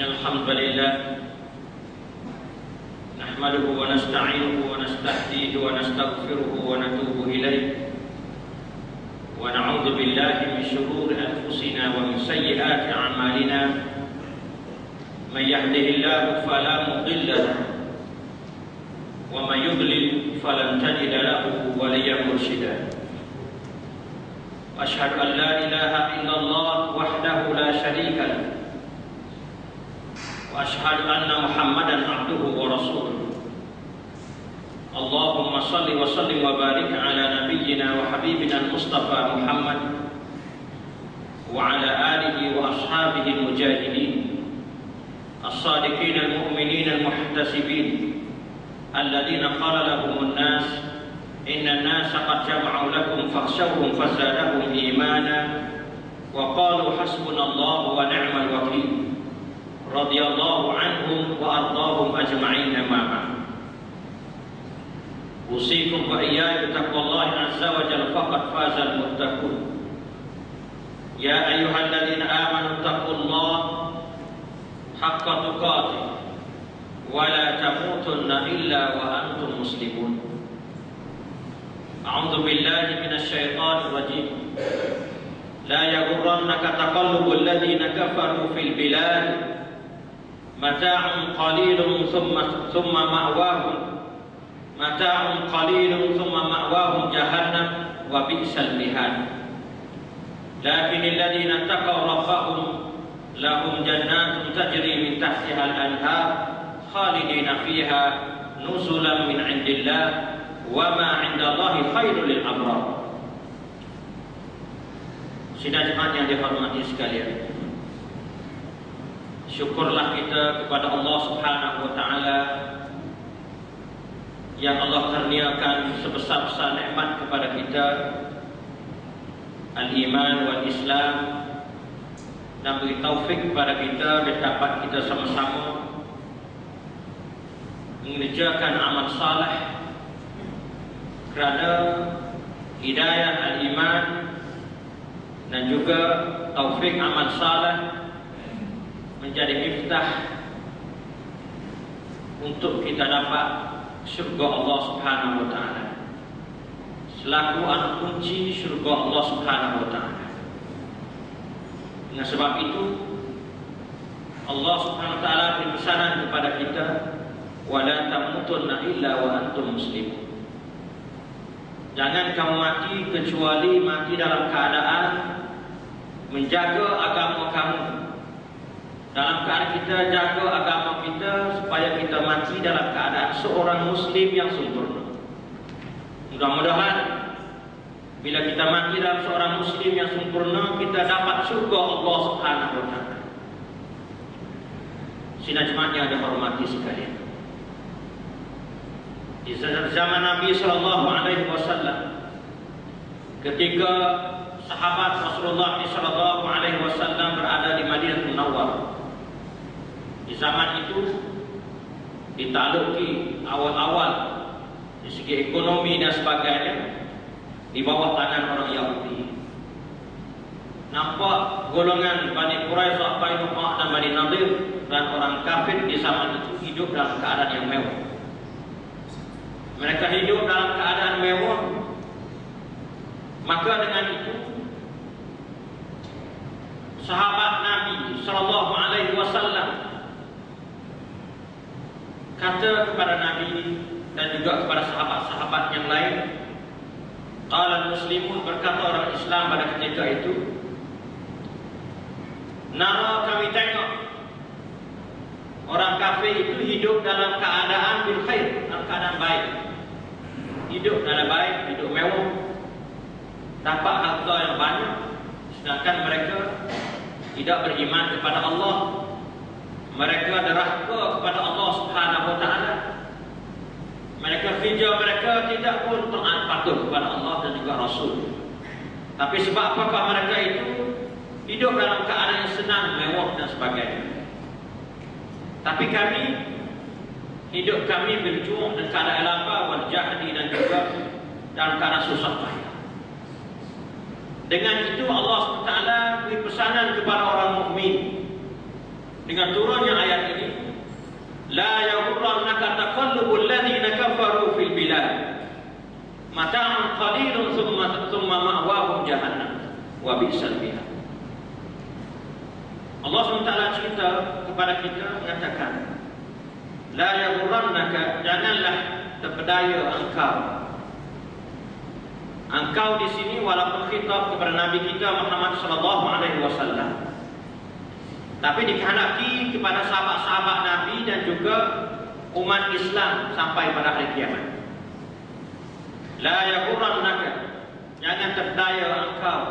الحمد لله نحمده ونستعينه ونستهديه ونستغفره ونتوب إليه ونعوذ بالله من شرور أنفسنا ومن سيئات أعمالنا من يهده الله فلا مضل له ومن يضلل فلن تجد له وليا مرشدا أشهد أن لا إله إلا الله وحده لا شريك له وأشهد أن محمدا عبده ورسوله اللهم صل وسلم وبارك على نبينا وحبيبنا المصطفى محمد وعلى آله وأصحابه المجاهدين الصادقين المؤمنين المحتسبين الذين قال لهم الناس إن الناس قد جمعوا لكم فاخشوهم فزادهم إيمانا وقالوا حسبنا الله ونعم الوكيل رضي الله عنهم وأرضاهم أجمعين معا أوصيكم وإياي بتقوى الله عز وجل فقد فاز المتقون يا أيها الذين آمنوا اتقوا الله حق تقاته ولا تموتن إلا وأنتم مسلمون أعوذ بالله من الشيطان الرجيم لا يغرنك تقلب الذين كفروا في البلاد متاع قليل ثم مأواهم جهنم وبئس المهاد لكن الذين اتقوا ربهم لهم جنات تجري من تحتها الأنهار خالدين فيها نزلا من عند الله وما عند الله خير للأبرار. Sidang jemaat yang dihormati sekalian, syukurlah kita kepada Allah Subhanahu wa taala yang Allah karuniakan sebesar-besar nikmat kepada kita, al-iman wal Islam, dan beri taufik kepada kita dapat kita sama-sama mengerjakan amal saleh kerana hidayah al-iman dan juga taufik amal saleh menjadi miftah untuk kita dapat syurga Allah Subhanahu wa taala, selaku anak kunci syurga Allah Subhanahu wa taala. Dengan sebab itu Allah Subhanahu wa taala beri pesanan kepada kita, wala tamutunna illa wa antum muslimun. Jangan kamu mati kecuali mati dalam keadaan menjaga agama kamu. Dalam keadaan kita jaga agama kita supaya kita mati dalam keadaan seorang muslim yang sempurna. Mudah-mudahan bila kita mati dalam seorang muslim yang sempurna, kita dapat syurga Allah Subhanahu wa taala. Sidang jemaat yang dihormati sekalian, di zaman Nabi sallallahu alaihi wasallam, ketika sahabat Rasulullah sallallahu alaihi wasallam berada di Madinah Munawwarah, di zaman itu ditakluki awal-awal di segi ekonomi dan sebagainya di bawah tangan orang Yahudi. Nampak golongan Bani Quraisyah, Qainuqa dan Bani Nadir dan orang kafir di zaman itu hidup dalam keadaan yang mewah. Mereka hidup dalam keadaan mewah. Maka dengan itu sahabat Nabi sallallahu alaihi wasallam kata kepada Nabi dan juga kepada sahabat-sahabat yang lain, qala muslimun, berkata orang Islam pada ketika itu, nara, kami tengok orang kafir itu hidup dalam keadaan bil khair, dalam keadaan baik, hidup dalam baik, hidup mewah, dapat harta yang banyak, sedangkan mereka tidak beriman kepada Allah. Mereka derhaka kepada Allah Subhanahu wa taala. Mereka kerja mereka tidak pun taat patuh kepada Allah dan juga Rasul. Tapi sebab apakah mereka itu hidup dalam keadaan yang senang, mewah dan sebagainya. Tapi kami, hidup kami berjuang dan keadaan lapar, wal jahdi, dan juga dalam keadaan susah payah. Dengan itu Allah SWT beri pesanan kepada orang mukmin dengan turunnya ayat ini, la yaghurrannaka taqallubul ladzina kafaru fil bilad mata'un qalilun thumma ma'wahum jahannam wa bi'sal mihad. Allah SWT cerita kepada kita mengatakan, la yaghurrannaka, janganlah terpedaya engkau di sini walaupun khitab kepada Nabi kita Muhammad sallallahu alaihi wasallam, tapi dikehendaki kepada sahabat-sahabat Nabi dan juga umat Islam sampai pada hari kiamat. La yaghurrannaka, jangan terpedaya engkau,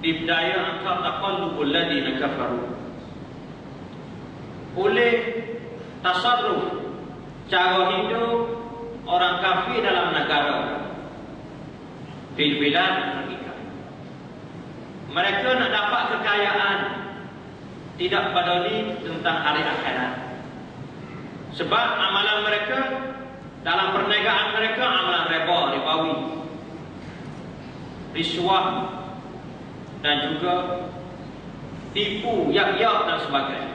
dipedaya engkau taqallubul ladzina kafaru, oleh tasarruf cara hidup orang kafir dalam negara, fil bilad, mereka nak dapat kekayaan, tidak peduli tentang hari akhirat. Sebab amalan mereka dalam perniagaan mereka amalan ribawi, risuah dan juga tipu, yak-yak dan sebagainya.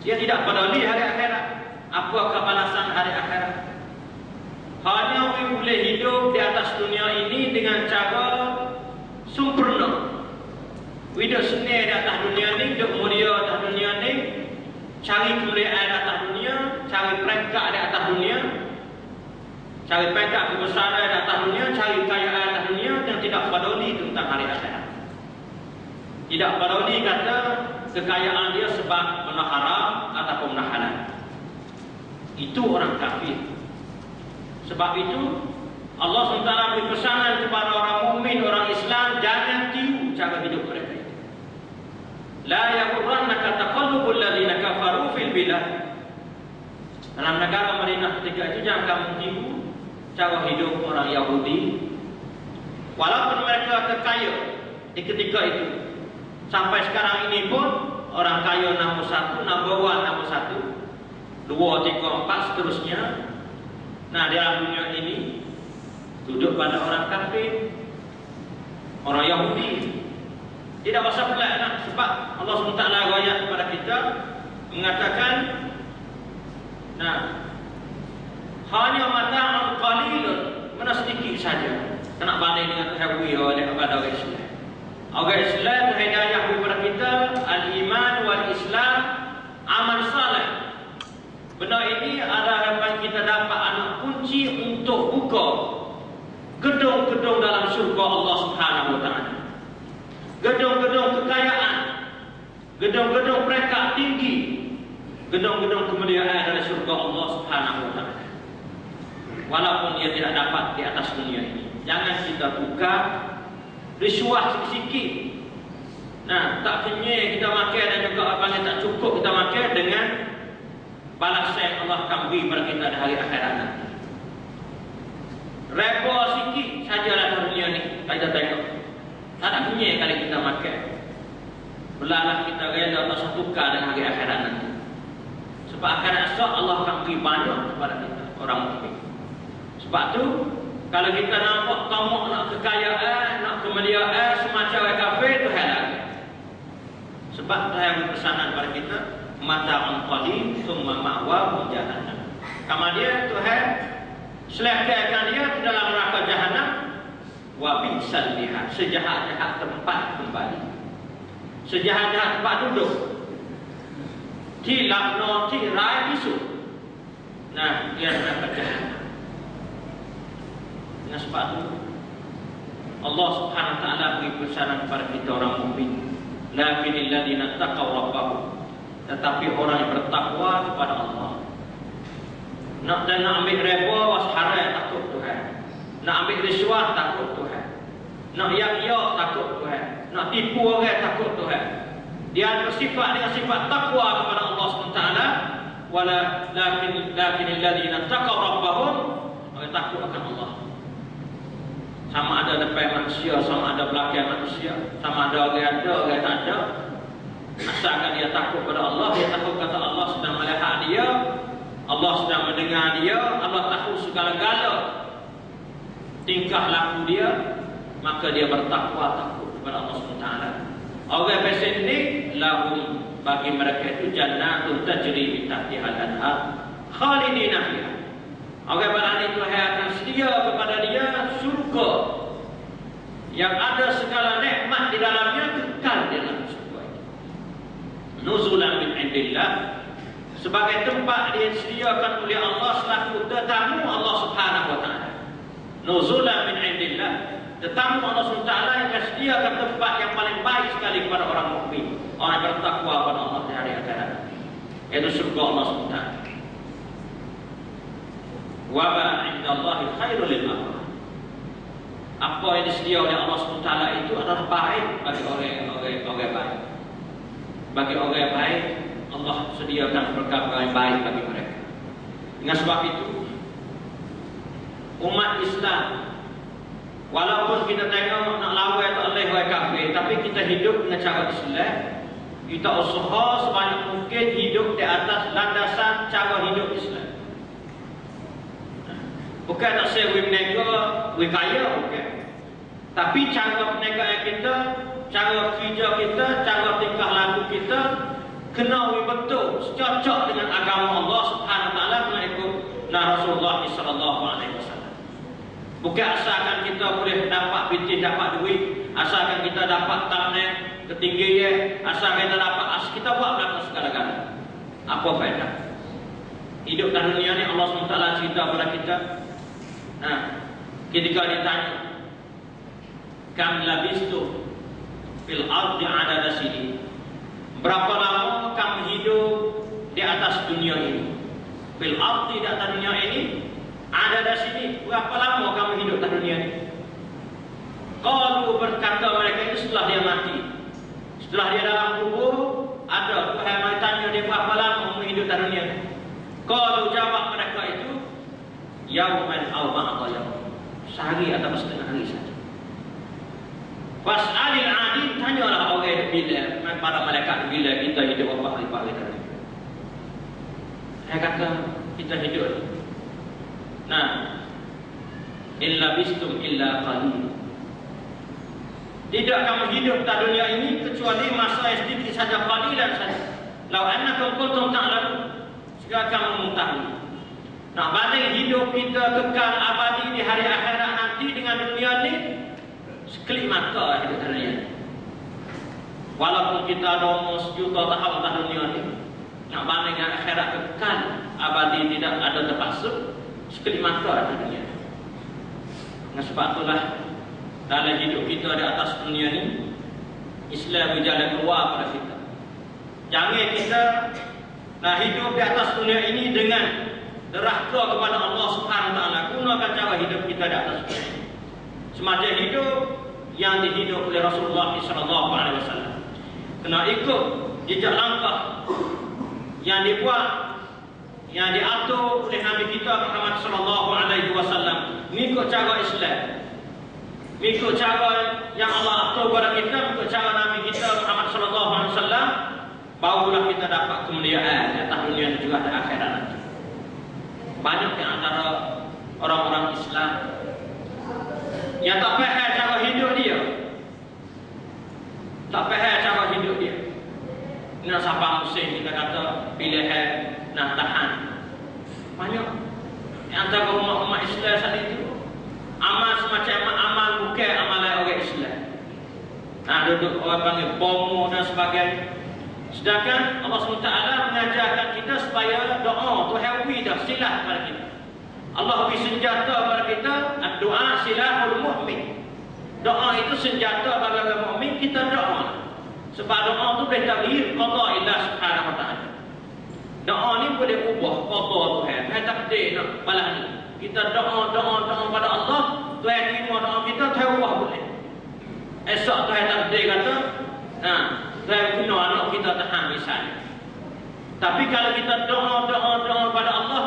Dia tidak peduli hari akhirat, apa kebalasan hari akhirat. Hanya boleh hidup di atas dunia ini dengan cara sempurna. Hidup senang di atas dunia ni, hidup mulia di atas dunia ni, cari kemuliaan di atas dunia, cari peringkat di atas dunia, cari peringkat kebesaran di atas dunia, cari kekayaan di atas dunia, dan tidak peduli tentang hari akhirat. Tidak peduli kata kekayaan dia sebab benda haram ataupun benda halal. Itu orang kafir. Sebab itu Allah SWT beri pesanan kepada orang mukmin, orang Islam, jangan tiru cara hidup mereka. La yaghurrannaka taqallubul ladzina kafaru fil bilad. Dalam negara Madinah ketika itu jangan kamu tiru cara hidup orang Yahudi. Walaupun mereka terkaya di ketika itu, sampai sekarang ini pun orang kaya nombor 1, number 1 nombor 1, 2, 3, 4 seterusnya. Nah, dalam dunia ini duduk pada orang kafir, orang Yahudi. Tidak pasal pelik nak, sebab Allah SWT ayat kepada kita mengatakan, nah, hanya mata'un qalilun, mana sedikit saja. Kena banding dengan tahwi oleh kepada orang Islam. Orang Islam hidayah kepada kita al-iman wal Islam, amal saleh. Benda ini adalah yang kita dapat anak kunci untuk buka gedung-gedung dalam syurga Allah Subhanahu wa taala. Gedung-gedung kekayaan, gedung-gedung peringkat tinggi, gedung-gedung kemuliaan dalam syurga Allah Subhanahu wa taala. Walaupun dia tidak dapat di atas dunia ini. Jangan kita buka risuah sikit-sikit. Nah, tak kenyai kita makan dan juga apa yang tak cukup kita makan dengan balasan yang Allah akan beri pada kita di hari akhirat nanti. Reba sikit sajalah dalam dunia ni, kita tengok. Tak ada kenyai kali kita makan. Belalah kita reda tak satukan dengan hari akhirat nanti. Sebab akhirat esok Allah akan beri banyak kepada kita, orang mukmin. Sebab tu kalau kita nampak tamak nak kekayaan, nak kemuliaan semacam orang kafir, tu halal. Sebab Tuhan yang berpesanan kepada kita, mata'un qalil thumma ma'wahum jahannam. Kemudian Tuhan selekarkan dia ke dalam neraka jahanam, wa bi'sal mihad, sejahat-jahat tempat kembali, sejahat-jahat tempat duduk, tilak no tirai bisu. Nah, dia neraka jahanam. Dengan sebab itu Allah Subhanahu wa taala beri pesanan kepada kita orang mukmin, lakinnal ladzina taqaw rabbahum, tetapi orang yang bertakwa kepada Allah. Nak ambil riba washarai takut Tuhan, nak ambil risuah takut Tuhan, nak yak-yak takut Tuhan, nak tipu orang takut Tuhan. Dia bersifat dengan sifat takwa kepada Allah SWT. Wala lakinnal ladzina taqaw rabbahum, orang takut akan Allah. Sama ada depan manusia, sama ada belakang manusia, sama ada orang ada, orang tak ada. Asalkan dia takut kepada Allah, dia takut kata Allah sedang melihat dia, Allah sedang mendengar dia, Allah tahu segala-gala tingkah laku dia, maka dia bertakwa takut kepada Allah SWT. Orang pesen ni lahum, bagi mereka itu jannatun tajri min tahtiha al-anhar khalidina fiha. Orang beranik Tuhan akan sedia kepada dia syurga yang ada segala nikmat di dalamnya, kekal di dalam syurga itu. Nuzulan min indillah, sebagai tempat disediakan oleh Allah selaku tetamu Allah Subhanahu wa taala. Nuzulan min indillah, tetamu Allah Subhanahu wa taala yang sediakan tempat yang paling baik sekali kepada orang mukmin, orang yang bertakwa kepada Allah di hari akhirat, yaitu surga Allah Subhanahu wa taala. Wa ma 'indallahi khairul lil abrar. Apa yang disediakan oleh Allah Subhanahu wa taala itu adalah baik bagi orang baik. Bagi orang baik, Allah sediakan perkara yang baik bagi mereka. Dengan sebab itu, umat Islam, walaupun kita tengok nak lawan atau oleh kafir, tapi kita hidup dengan cara Islam. Kita usaha sebanyak mungkin hidup di atas landasan cara hidup Islam. Bukan nak saya menega, kaya, bukan. Tapi cara perniagaan kita, cara kerja kita, cara tingkah laku kita kena betul, cocok dengan agama Allah Subhanahu wa taala, mengikut Rasulullah sallallahu alaihi wasallam. Bukan asalkan kita boleh dapat binti, dapat duit, asalkan kita dapat thumbnail ketinggian, asalkan kita dapat kita buat belakang segala-galanya. Apa faedah? Hidup dalam dunia ni Allah SWT cerita kepada kita. Ketika ditanya, kam labistu fil ardi adada sini, berapa lama kamu hidup di atas dunia ini? Fil ardi, di atas dunia ini, adada sini, berapa lama kamu hidup di atas dunia ini? Qalu, berkata mereka itu setelah dia mati, setelah dia dalam kubur, ada Tuhan yang tanya dia berapa lama kamu hidup di atas dunia ini? Qalu, jawab mereka itu, yauman aw ba'da yaum, sehari atau setengah hari saja. Fas'alil adil, tanyalah orang bila, para malaikat bila kita hidup berapa hari tadi. Saya kata kita hidup. Illa bistum illa qalil. Tidak kamu hidup di dunia ini kecuali masa yang sedikit saja, qalilan saja. Lau annakum kuntum ta'lamun, jika kamu mengetahui. Banding hidup kita kekal abadi di hari akhirat nanti dengan dunia ni, sekelip mata hidup dunia ni. Walaupun kita ada umur sejuta tahun atas dunia ni, banding dengan akhirat kekal abadi tidak ada terpasuk, sekelip mata di dunia ni. Dengan sebab itulah dalam hidup kita di atas dunia ni, Islam berjalan keluar pada kita. Jangan kita hidup di atas dunia ini dengan derhaka kepada Allah Subhanahu wa taala. Gunakan cara hidup kita di atas dunia ini semacam hidup yang dihidup oleh Rasulullah sallallahu alaihi wasallam. Kena ikut jejak langkah yang dibuat, yang diatur oleh Nabi kita Muhammad sallallahu alaihi wasallam. Mengikut cara Islam, mengikut cara yang Allah atur kepada kita, mengikut cara Nabi kita Muhammad sallallahu alaihi wasallam, barulah kita dapat kemuliaan di atas dunia dan juga di akhirat nanti. Banyak di antara orang-orang Islam yang tak faham cara hidup dia, tak faham cara hidup dia. Nak siapa musim kita kata pilihan nak tahan. Banyak di antara umat-umat Islam saat itu amal semacam amal bukan amalan orang Islam. Duduk orang panggil bomo dan sebagainya. Sedangkan Allah SWT mengajarkan kita supaya doa Tuhan beri dah silah kepada kita. Allah beri senjata kepada kita. Doa silahul mu'min. Doa itu senjata bagi orang mukmin. Kita doa. Sebab doa itu boleh taghyir qada Allah Subhanahu wa taala. Doa ni boleh ubah qada Tuhan. Tuhan takdir nak balas ni. Kita doa pada Allah, Tuhan terima doa kita, Tuhan ubah boleh. Esok Tuhan takdir kata, Tuhan guna anak kita tahan misalnya. Tapi kalau kita doa pada Allah,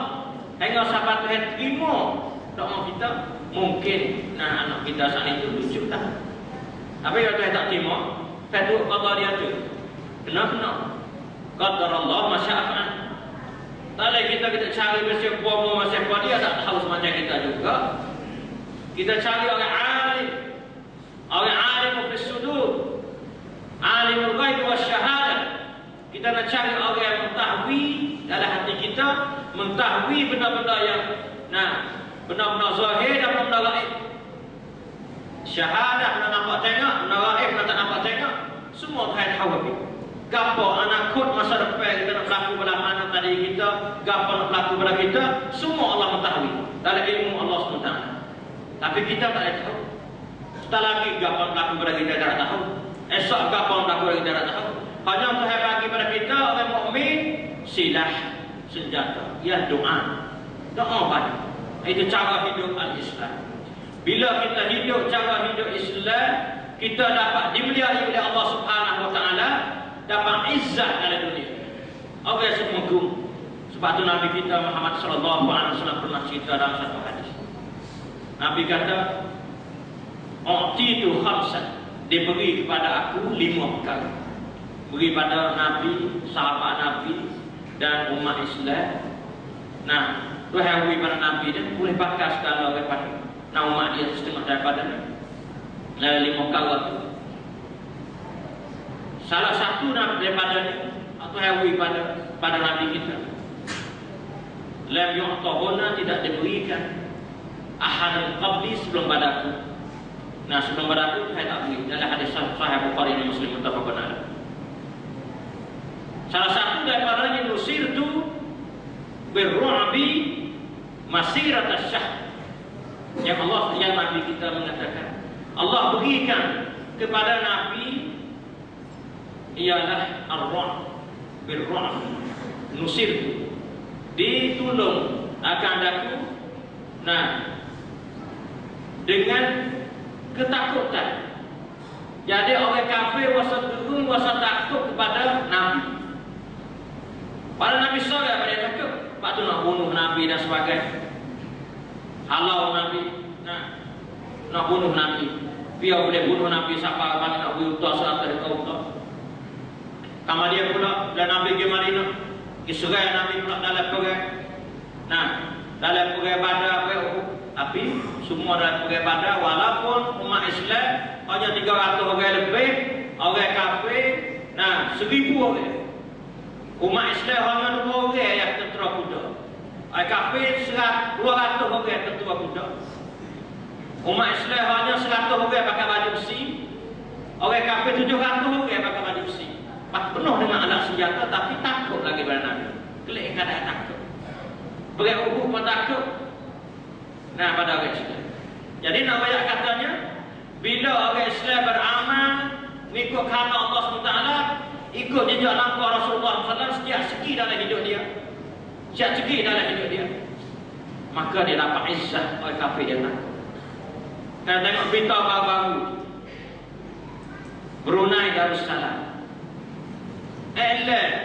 hingga sampai Tuhan terima doa kita, mungkin anak kita saat itu lucu tak. Tapi kalau Tuhan tak terima, Tuhan tu kata dia tu, kena qadar Allah masya'afan. Tak boleh kita cari macam bomo macam dia tak tahu semacam kita juga. Kita cari orang alim fi sudur, alimul ghaib wa syahadah. Kita nak cari orang yang mengetahui dalam hati kita, mengetahui benda-benda yang benda-benda zahir dan benda-benda gaib. Syahadah nak nampak tengok, benda gaib nak tak nampak tengok, semua Tuhan tahu. Gapo anak kod masa depan kita nak berlaku pada anak tadi kita, gapo nak berlaku pada kita, semua Allah mengetahui dalam ilmu Allah SWT. Tapi kita tak ada tahu. Setelah lagi gapo berlaku pada kita tak tahu. Esok gapo berlaku pada kita tak tahu. Hanya Tuhan bagi pada kita orang mukmin silah senjata, ya doa. Doa banyak. Itu cara hidup al-Islam. Bila kita hidup cara hidup Islam, kita dapat dimuliai oleh Allah Subhanahu Wa Taala, dapat izzah dalam dunia. Orang yang semenggung. Sebab tu Nabi kita Muhammad sallallahu alaihi wasallam pernah cerita dalam satu hadis. Nabi kata, "U'titu khamsan." Diberi kepada aku 5 perkara. Beri pada Nabi, sahabat Nabi dan umat Islam. Nah, Tuhan beri pada Nabi dan boleh pakai segala orang pakai. Nah, umat dia setengah daripada ni. Lalu 5 perkara tu. Salah satu daripada ni Tuhan beri pada Nabi kita. Lam yu'tahuna, tidak diberikan ahad qabli sebelum padaku. Nah, sebelum padaku Tuhan tak beri. Dalam hadis Sahih Bukhari dan Muslim muttafaqun alaih. Salah satu daripadanya nusirtu birru'bi masirat asy-syahr. Yang Nabi kita mengatakan, Allah berikan kepada Nabi ialah ar-ru'b birru'b, nusirtu, ditolong akan aku dengan ketakutan. Jadi orang kafir wasa gerung, wasa takut kepada Nabi. Pada Nabi SAW mereka takut. Sebab tu nak bunuh Nabi dan sebagainya. Halau Nabi, nak bunuh Nabi. Biar boleh bunuh Nabi siapa orang nak bunuh utah serata dekat utah. Kamar dia pula dan Nabi pergi Madinah. Israel Nabi pula dalam perang. Dalam perang Badar, tapi semua dalam perang Badar, walaupun umat Islam hanya 300 orang lebih, orang kafir 1000 orang. Umat Islam hanya 2 orang yang tentera kuda. Orang kafir 200 orang tentera kuda. Umat Islam hanya 100 orang pakai baju besi. Orang kafir 700 orang pakai baju besi. Penuh dengan alat senjata, tapi takut lagi pada Nabi. Kelik kadang takut. Perang Uhud pun takut. Pada orang Islam. Jadi nak banyak katanya, bila orang Islam beramal mengikut kehendak Allah SWT, ikut jejak langkah Rasulullah SAW setiap segi dalam hidup dia, setiap segi dalam hidup dia, maka dia dapat izzah. Orang kafir dia takut. Kita tengok berita baru-baru Brunei Darussalam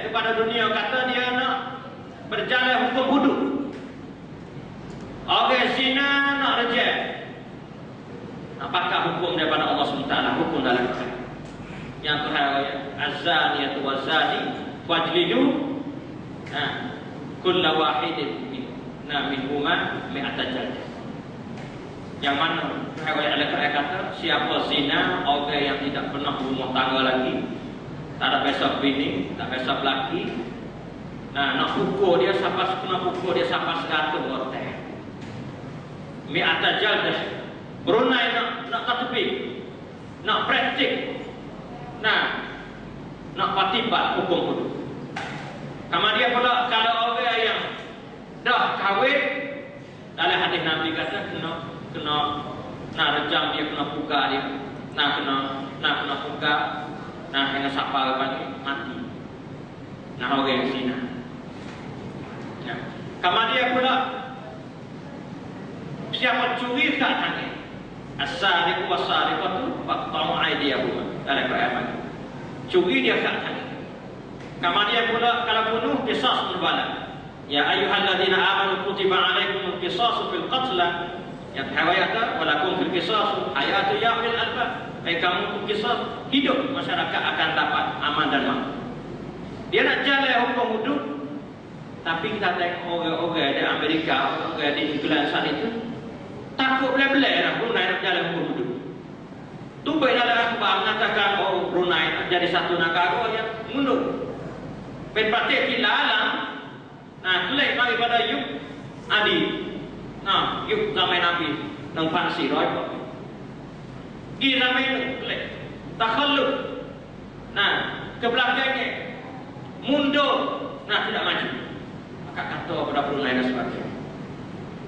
kepada dunia kata dia nak berjalan hukum hudud. Orang zina nak reject, nak pakai hukum daripada Allah SWT, hukum dalam Quran. Yang Tuhan az-zaniyatu waz-zani fajlidu kulla wahidin minhuma mi'ata jaldah. Yang mana Tuhan Al-Quran kata, siapa zina, orang yang tidak pernah berumah tangga lagi, tak ada besok bini, tak besok lelaki, nak pukul dia sampai 100 orang. Mi'ata jaldah. Brunei nak tatbik, nak praktik, nak patibat hukum hudud. Kemudian pula kalau orang yang dah kahwin, dalam hadis Nabi kata kena rejam dia, kena buka dia, kena buka, dengan siapa bagi mati. Orang yang zina. Kemudian pula siapa curi kat tangan, as-sariqu was-sariqatu faqta'u aydiyahuma. Dalam Quran. Curi dia kat tangan. Kemudian pula kalau bunuh, qisas berbala. Ya ayyuhalladzina amanu kutiba alaikumul qisasu fil qatla. Yang riwayat walakum fil qisas hayatu ya ulil albab. Kamu qisas, hidup masyarakat akan dapat aman dan makmur. Dia nak jalan hukum hudud, tapi kita tengok orang-orang di Amerika, orang di England saat itu takut belah-belah nak Brunei nak jalan hukum hudud. Tu baik dalam akhbar mengatakan Brunei nak jadi satu negara yang mundur. Berpatik kila alam. Nah, kelek mari pada yuk adi. Nah, yuk zaman Nabi 1,400 kok. Di zaman itu kelek. Takhalluf. Nah, ke belakangnya mundur. Nah, tidak maju. Maka kata pada Brunei dan sebagainya.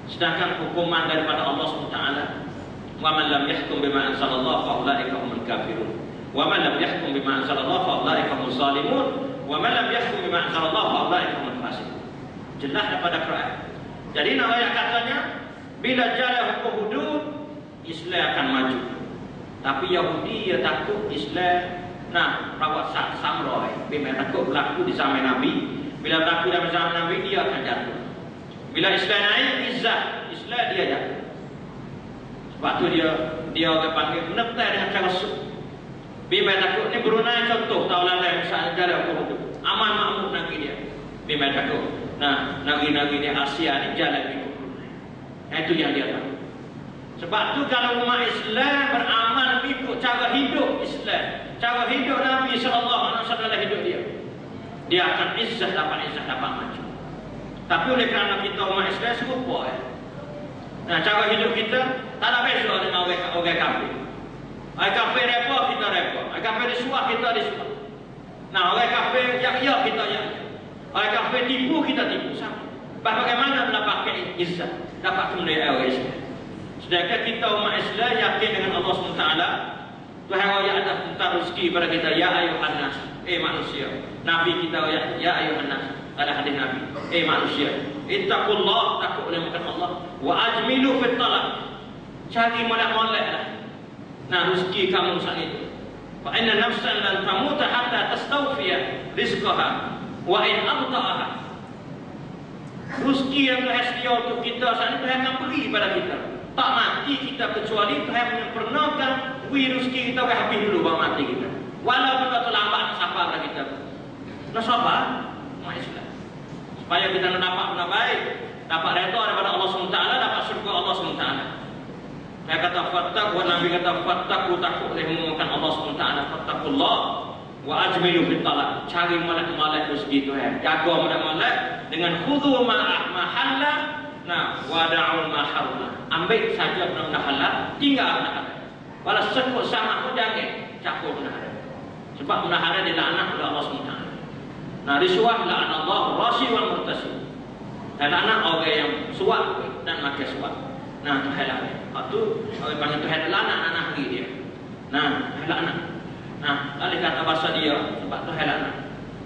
Sedangkan hukuman daripada Allah SWT, wa man lam yahkum bima anzalallahu fa ulaika humul kafirun, wa man lam yahkum bima anzalallahu fa ulaika humuz zalimun, wa man lam yahkum bima anzalallahu fa ulaika humul fasiqun. Jelas daripada Quran. Jadi nak ayat katanya, bila jalan hukum hudud, Islam akan maju. Tapi Yahudi dia takut Islam. Nah, rawat samrai. Bila takut berlaku di zaman Nabi, bila berlaku di zaman Nabi, dia akan jatuh. Bila Islam naik, izzah Islam dia jatuh. Sebab tu dia orang panggil menetai dengan cara sup. Bila takut ni Brunei contoh tahunan lain misalnya jalan hukum hudud. Aman makmur negeri dia. Bila takut. Nah, negeri-negeri di Asia ni jalan ikut Brunei. Itu yang dia tahu. Sebab tu kalau umat Islam beramal ikut cara hidup Islam, cara hidup Nabi SAW dalam hidup dia, dia akan izzah dapat maju. Tapi oleh kerana kita umat Islam serupa Nah, cara hidup kita tak ada beza dengan orang kafir. Orang kafir repa, kita repa. Orang kafir disuah, kita disuah. Nah, orang kafir ya kita ya. Orang kafir tipu, kita tipu sama. Bagaimana mendapatkan izzah, dapat kemuliaan orang Islam. Sedangkan kita umat Islam yakin dengan Allah SWT. Tuhan raya ada tentang rezeki pada kita. Ya ayuhan nas, manusia. Nabi kita ya ayuhan nas, ada hadis Nabi. Manusia, ittaqullah, takut oleh makan Allah. Wa ajmilu fit talab, cari molek-molek lah. Nah, rezeki kamu saat itu. Fa inna nafsan lan tamuta hatta tastawfiya rizqaha wa in abta'aha. Rezeki yang Tuhan sedia untuk kita saat ini, Tuhan akan beri pada kita. Tak mati kita kecuali Tuhan menyempurnakan rezeki kita habis dulu baru mati kita. Walaupun terlambat sabar pada kita. Nak sabar, umat Islam. Supaya kita dapat benda baik, dapat redha daripada Allah SWT, dapat syurga Allah SWT. Saya kata fattaqu, Nabi kata fattaqu, takut mengumumkan Allah SWT. Fattaqullah wa ajmilu fit talab. Cari molek-molek rezeki Tuhan. Jaga molek-molek dengan khudhu mahalla. Nah, wada'ul maharna. Ambil saja benda halal, tinggal benda haram. Walau sekut sama pun jangan campur benda haram. Sebab benda haram dilaknat oleh Allah SWT. Nah, risuah laknat Allah rashi wal murtasi. Dan laknat orang yang suap dan makan suap. Nah, tu halal. Itu orang panggil tu halal laknat anak hari dia. Nah, laknat. Nah, alih kata bahasa dia sebab tu halal.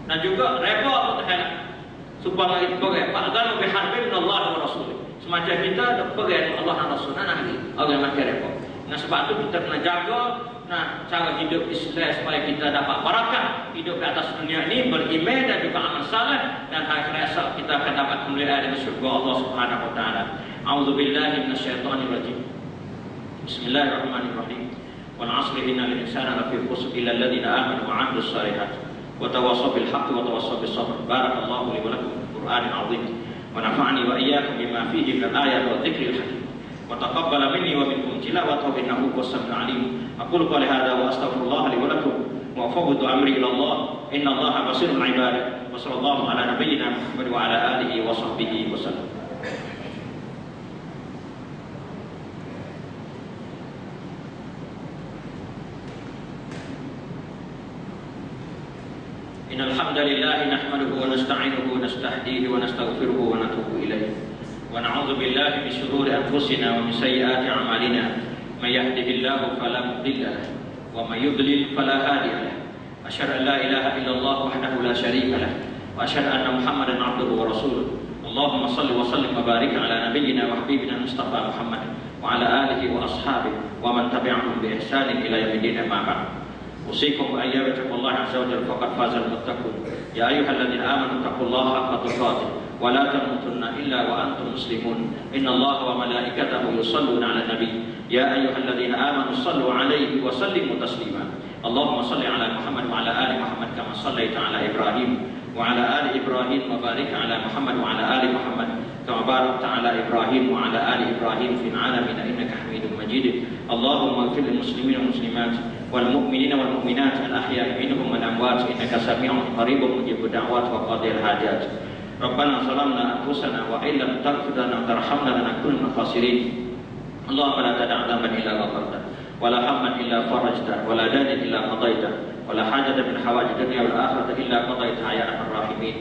Dan juga reba pun tu halal. Supaya itu pergi fa'adhanu biharbin min Allah wa Rasul. Semacam kita dah pergi dengan Allah dan Rasul. Nah, ni orang makan repot. Nah, sebab tu kita kena jaga cara hidup Islam supaya kita dapat barakah hidup di atas dunia ini, beriman dan juga amal saleh, dan hari esok kita akan dapat kemuliaan dari surga Allah Subhanahu wa taala. A'udzubillahi minasyaitonir rajim. Bismillahirrahmanirrahim. Wal 'asri innal insana lafi khusr illa alladhina amanu wa 'amilus shalihat. وتواصوا بالحق وتواصوا بالصبر. بارك الله لي ولكم في القرآن العظيم ونفعني وإياكم بما فيه من الآيات والذكر الحكيم وتقبل مني ومنكم تلاوته إنه هو السميع العليم. أقول قولي هذا وأستغفر الله لي ولكم وأفوض أمري إلى الله إن الله بصير عباده. وصلى الله على نبينا محمد وعلى آله وصحبه وسلم. إن الحمد لله نحمده ونستعينه ونستهديه ونستغفره ونتوب إليه ونعوذ بالله من شرور أنفسنا ومن سيئات أعمالنا. من يهده الله فلا مضل له ومن يضلل فلا هادي له. أشهد أن لا إله إلا الله وحده لا شريك له وأشهد أن محمدا عبده ورسوله. اللهم صل وسلم وبارك على نبينا وحبيبنا المصطفى محمد وعلى آله وأصحابه ومن تبعهم بإحسان إلى يوم الدين. أما بعد. أوصيكم وإياكم بتقوى الله عز وجل فقد فاز المتقون. يا أيها الذين آمنوا اتقوا الله حق تقاته ولا تموتن إلا وأنتم مسلمون. إن الله وملائكته يصلون على النبي يا أيها الذين آمنوا صلوا عليه وسلموا تسليما. اللهم صل على محمد وعلى آل محمد كما صليت على إبراهيم وعلى آل إبراهيم وبارك على محمد وعلى آل محمد كما باركت على إبراهيم وعلى آل إبراهيم في العالمين إنك حميد مجيد. اللهم اغفر للمسلمين والمسلمات والمؤمنين والمؤمنات الأحياء منهم والأموات إنك سميع قريب مجيب الدعوات وقاضي الحاجات. ربنا ظلمنا أنفسنا وإن لم تغفر لنا وترحمنا لنكون من الخاسرين. اللهم لا تدع ذنبا إلا غفرته ولا هما إلا فرجته ولا دينا إلا قضيته ولا حاجة من حوائج الدنيا والآخرة إلا قضيتها يا أرحم الراحمين.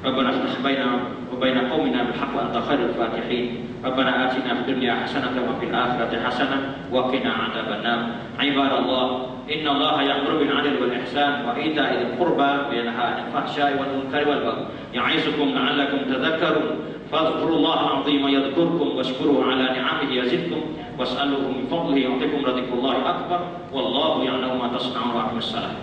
ربنا افتح بيننا وبين قومنا بالحق وأنت خير الفاتحين. ربنا آتنا في الدنيا حسنة وفي الآخرة حسنة وقنا عذاب النار. عباد الله، إن الله يأمر بالعدل والإحسان وإيتاء ذي القربى وينهى عن الفحشاء والمنكر والبغي يعظكم لعلكم تذكرون. فاذكروا الله العظيم يذكركم واشكروه على نعمه يزدكم واسألوه من فضله يعطيكم. رزق الله أكبر والله يعلم ما تصنعون. وأقم الصلاة.